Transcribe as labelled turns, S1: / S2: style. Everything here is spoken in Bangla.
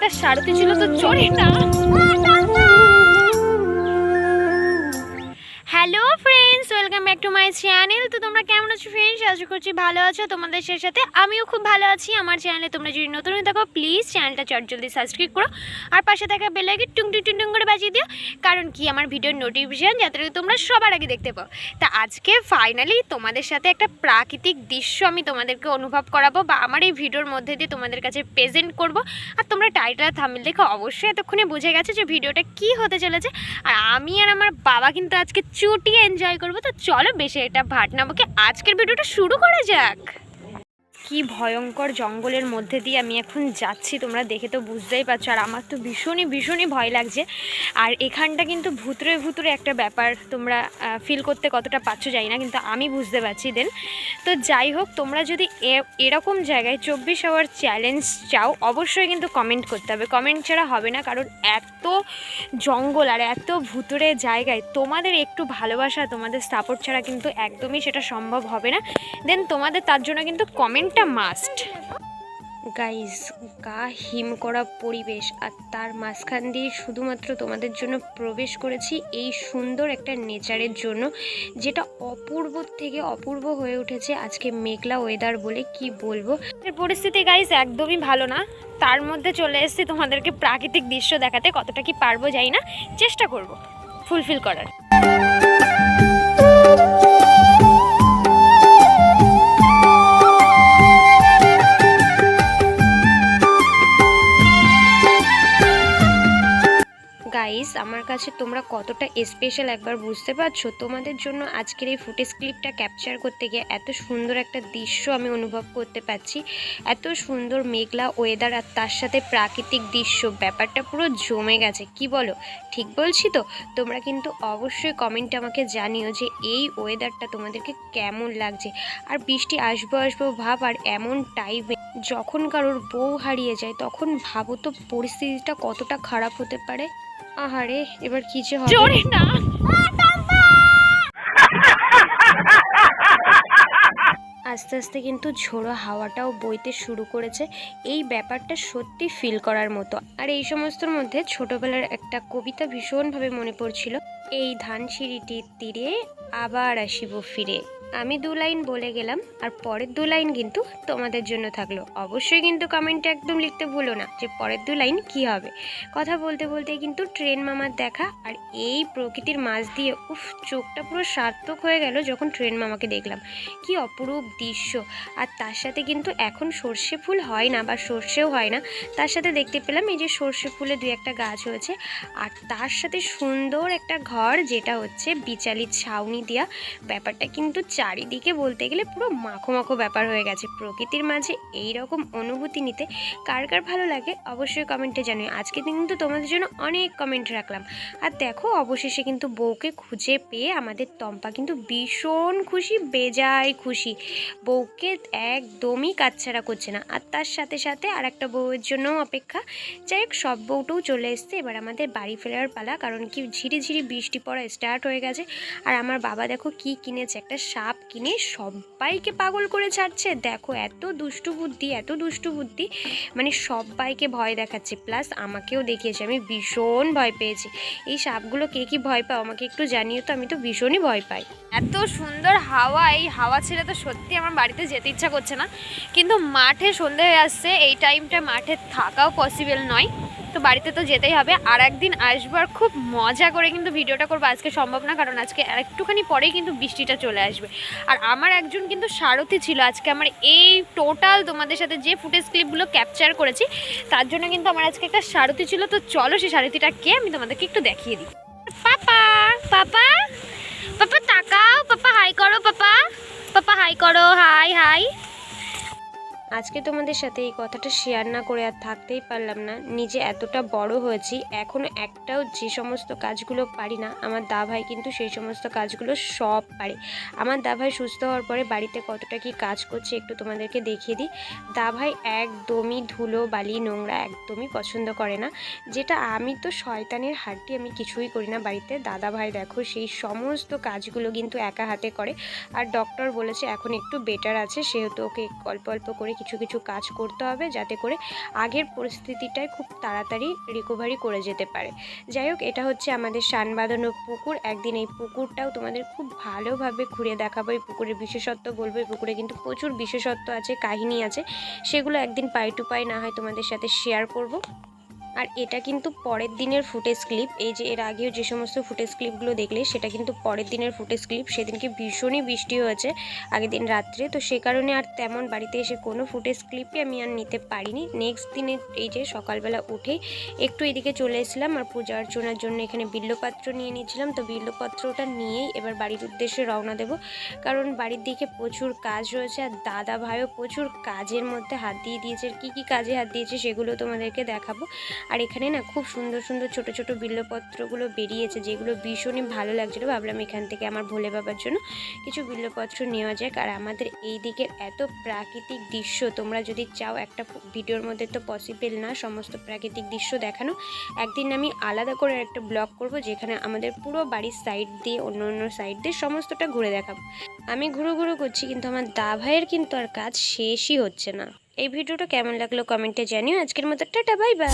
S1: একটা সারথি ছিল তো চড়ে না। Hello friends, welcome back to my channel. তো তোমরা কেমন আছো ফ্রেন্ডস? আশা করছি ভালো আছো। তোমাদের সাথে আমিও খুব ভালো আছি। আমার চ্যানেলে তোমরা যদি নতুন হয়ে থাকো প্লিজ চ্যানেলটা জলদি সাবস্ক্রাইব করো আর পাশে থাকা বেল আইকন টুং টুং টুং করে বাজিয়ে দিও, কারণ কি আমার ভিডিওর নোটিফিকেশন যাতে তোমরা সবার আগে দেখতে পাও। তা আজকে ফাইনালি তোমাদের সাথে একটা প্রাকৃতিক দৃশ্য আমি তোমাদেরকে অনুভব করাবো বা আমার এই ভিডিওর মধ্যে দিয়ে তোমাদের কাছে প্রেজেন্ট করব। আর তোমরা টাইটেল আর থাম্বনেল দেখে অবশ্যই এতক্ষণে বুঝে গেছো যে ভিডিওটা কি হতে চলেছে। আর আমি আর আমার বাবা কিন্তু আজকে চুটিয়ে এনজয় করবো। তো চলো বেশি এটা ভাট না বকে আজকের ভিডিওটা শুরু করা যাক। কি ভয়ঙ্কর জঙ্গলের মধ্যে দিয়ে আমি এখন যাচ্ছি, তোমরা দেখে তো বুঝতেই পারছো। আর আমার তো ভীষণই ভয় লাগছে। আর এখানটা কিন্তু ভুতুরে একটা ব্যাপার, তোমরা ফিল করতে কতটা পাচ্ছো জানি না, কিন্তু আমি বুঝতে পারছি দেন। তো যাই হোক, তোমরা যদি এরকম জায়গায় 24 আওয়ার চ্যালেঞ্জ চাও অবশ্যই কিন্তু কমেন্ট করতে হবে। কমেন্ট ছাড়া হবে না, কারণ এত জঙ্গল আর এত ভুতুরে জায়গায় তোমাদের একটু ভালোবাসা, তোমাদের সাপোর্ট ছাড়া কিন্তু একদমই সেটা সম্ভব হবে না। দেন তোমাদের তার জন্য কিন্তু কমেন্টটা মাস্ট। গাইজ, গা হিম করা পরিবেশ, আর তার মাঝখান দিয়ে শুধুমাত্র তোমাদের জন্য প্রবেশ করেছি এই সুন্দর একটা নেচারের জন্য, যেটা অপূর্ব থেকে অপূর্ব হয়ে উঠেছে আজকে মেঘলা ওয়েদার বলে কি বলবো। পরিস্থিতি গাইজ একদমই ভালো না, তার মধ্যে চলে এসেছি তোমাদেরকে প্রাকৃতিক দৃশ্য দেখাতে। কতটা কি পারবো জানি না, চেষ্টা করব ফুলফিল করার। গাইস, আমার কাছে তোমরা কতটা স্পেশাল একবার বুঝতে পারছো। তোমাদের জন্য আজকের এই ফুটেজ ক্লিপটা ক্যাপচার করতে গিয়ে এত সুন্দর একটা দৃশ্য আমি অনুভব করতে পারছি। এত সুন্দর মেঘলা ওয়েদার আর তার সাথে প্রাকৃতিক দৃশ্য, ব্যাপারটা পুরো জমে গেছে। কি বলো, ঠিক বলছি তো? তোমরা কিন্তু অবশ্যই কমেন্টে আমাকে জানিও যে এই ওয়েদারটা তোমাদেরকে কেমন লাগছে। আর বৃষ্টি আসবো ভাব, আর এমন টাইমে যখন কারোর বউ হারিয়ে যায় তখন ভাবো তো পরিস্থিতিটা কতটা খারাপ হতে পারে। আহারে, এবার কি যে হবে না। আস্তে আস্তে কিন্তু ঝোড়ো হাওয়াটাও বইতে শুরু করেছে। এই ব্যাপারটা সত্যি ফিল করার মতো। আর এই সমস্তর মধ্যে ছোটবেলার একটা কবিতা ভীষণভাবে মনে পড়ছিল। এই ধানসিঁড়িটির তীরে আবার আসিব ফিরে। আমি 2 লাইন বলে গেলাম, আর পরের 2 লাইন কিন্তু তোমাদের জন্য থাকলো। অবশ্যই কিন্তু কমেন্টে একদম লিখতে ভুলো না যে পরের 2 লাইন কি হবে। কথা বলতে বলতে কিন্তু ট্রেন মামার দেখা, আর এই প্রকৃতির মাঝ দিয়ে চোখটা পুরো সার্থক হয়ে গেল যখন ট্রেন মামাকে দেখলাম। কি অপরূপ দৃশ্য। আর তার সাথে কিন্তু এখন সর্ষে ফুল হয় না বা সর্ষেও হয় না, তার সাথে দেখতে পেলাম এই যে সর্ষে ফুলে 2-1টা গাছ হয়েছে। আর তার সাথে সুন্দর একটা ঘর, যেটা হচ্ছে বিচালির ছাউনি দেওয়া। ব্যাপারটা কিন্তু চারিদিকে বলতে গেলে পুরো মাখো ব্যাপার হয়ে গেছে। প্রকৃতির মাঝে এই রকম অনুভূতি নিতে কার কার ভালো লাগে অবশ্যই কমেন্টে জানিও। আজকে কিন্তু তোমাদের জন্য অনেক কমেন্ট রাখলাম। আর দেখো, অবশেষে কিন্তু বউকে খুঁজে পেয়ে আমাদের টম্পা কিন্তু ভীষণ খুশি, বেজায় খুশি। বউকে একদমই কাছছাড়া করছে না। আর তার সাথে সাথে আর একটা বউয়ের জন্যও অপেক্ষা। যাই হোক, সব বউটাও চলে এসছে। এবার আমাদের বাড়ি ফেরার পালা, কারণ কি ঝিরিঝিরি বৃষ্টি পড়া স্টার্ট হয়ে গেছে। আর আমার বাবা দেখো কি কিনেছে, একটা সাপ কিনে সবাইকে পাগল করে ছাড়ছে। দেখো এত দুষ্টু বুদ্ধি, মানে সবাইকে ভয় দেখাচ্ছে, প্লাস আমাকেও দেখিয়েছে। আমি ভীষণ ভয় পেয়েছি। এই সাপগুলো কে কি ভয় পাও আমাকে একটু জানিও তো, আমি তো ভীষণই ভয় পাই। এত সুন্দর হাওয়া, এই হাওয়া ছেড়ে তো সত্যি আমার বাড়িতে যেতে ইচ্ছা করছে না। কিন্তু মাঠে সন্ধে হয়ে আসছে, এই টাইমটা মাঠে থাকাও পসিবল নয়। তো বাড়িতে তো যেতেই হবে। আর একদিন আসবো আর খুব মজা করে কিন্তু ভিডিওটা করবো। আজকে সম্ভব না, কারণ আজকে একটুখানি পরেই কিন্তু বৃষ্টিটা চলে আসবে। আর আমার একজন কিন্তু সারথি ছিল আজকে আমার এই টোটাল তোমাদের সাথে যে ফুটেজ ক্লিপগুলো ক্যাপচার করেছি, তার জন্য কিন্তু আমার আজকে একটা সারথি ছিল। তো চলো সেই সারথিটা কে আমি তোমাদেরকে একটু দেখিয়ে দিই। পাপা পাপা পাপা তাকাও, পাপা হাই করো, পাপা হাই করো, হাই। আজকে তোমাদের সাথে এই কথাটা শেয়ার না করে আর থাকতেই পারলাম না। নিজে এতটা বড় হয়েছি, এখনও একটাও যে সমস্ত কাজগুলো পারি না, আমার দা ভাই কিন্তু সেই সমস্ত কাজগুলো সব পারে। আমার দা ভাই সুস্থ হওয়ার পরে বাড়িতে কতটা কি কাজ করছে একটু তোমাদেরকে দেখিয়ে দিই। দা ভাই একদমই ধুলো বালি নোংরা একদমই পছন্দ করে না, যেটা আমি তো শয়তানের হাড্ডি, আমি কিছুই করি না বাড়িতে। দাদা ভাই দেখো সেই সমস্ত কাজগুলো কিন্তু একা হাতে করে। আর ডক্টর বলেছে এখন একটু বেটার আছে, সেহেতু ওকে অল্প অল্প করে কিছু কিছু কাজ করতে হবে, যাতে করে আগের পরিস্থিতিটায় খুব তাড়াতাড়ি রিকভারি করে যেতে পারে। যাই হোক, এটা হচ্ছে আমাদের সান বাঁধানো পুকুর। একদিন এই পুকুরটাও তোমাদের খুব ভালোভাবে ঘুরে দেখাবো, এই পুকুরের বিশেষত্ব বলবো। এই পুকুরে কিন্তু প্রচুর বিশেষত্ব আছে, কাহিনী আছে, সেগুলো একদিন পাই টু পাই না হয় তোমাদের সাথে শেয়ার করব। আর এটা কিন্তু পরের দিনের ফুটেজ ক্লিপ। এই যে এর আগেও যে সমস্ত ফুটেজ ক্লিপগুলো দেখলে, সেটা কিন্তু পরের দিনের ফুটেজ ক্লিপ। সেদিনকে ভীষণই বৃষ্টি হয়েছে আগের দিন রাত্রে, তো সে কারণে আর তেমন বাড়িতে এসে কোনো ফুটেজ ক্লিপই আমি আর নিতে পারিনি। নেক্সট দিনে এই যে সকালবেলা উঠেই একটু এদিকে চলে এসেছিলাম আর পূজা অর্চনার জন্য এখানে বিল্লপত্র নিয়ে নিয়েছিলাম। তো বিল্লপত্রটা নিয়েই এবার বাড়ির উদ্দেশ্যে রওনা দেব, কারণ বাড়ির দিকে প্রচুর কাজ রয়েছে। আর দাদা ভাইও প্রচুর কাজের মধ্যে হাত দিয়ে দিয়েছে। কী কী কাজে হাত দিয়েছে সেগুলো তোমাদেরকে দেখাবো। আর এখানে না খুব সুন্দর সুন্দর ছোট ছোট বিল্লপত্রগুলো বেরিয়েছে, যেগুলো ভীষণই ভালো লাগছিলো। ভাবলাম এখান থেকে আমার ভোলে বাবার জন্য কিছু বিল্লপত্র নেওয়া যাক। আর আমাদের এই দিকের এত প্রাকৃতিক দৃশ্য, তোমরা যদি চাও, একটা ভিডিওর মধ্যে তো পসিবল না সমস্ত প্রাকৃতিক দৃশ্য দেখানো। একদিন আমি আলাদা করে একটা ব্লগ করব, যেখানে আমাদের পুরো বাড়ির সাইড দিয়ে অন্য অন্য সাইড দিয়ে সমস্তটা ঘুরে দেখাবো। আমি ঘুরু ঘুরু করছি, কিন্তু আমার দা ভাইয়ের কিন্তু আর কাজ শেষই হচ্ছে না। এই ভিডিওটা কেমন লাগলো কমেন্টে জানিও। আজকের মতো টাটা, বাই বাই।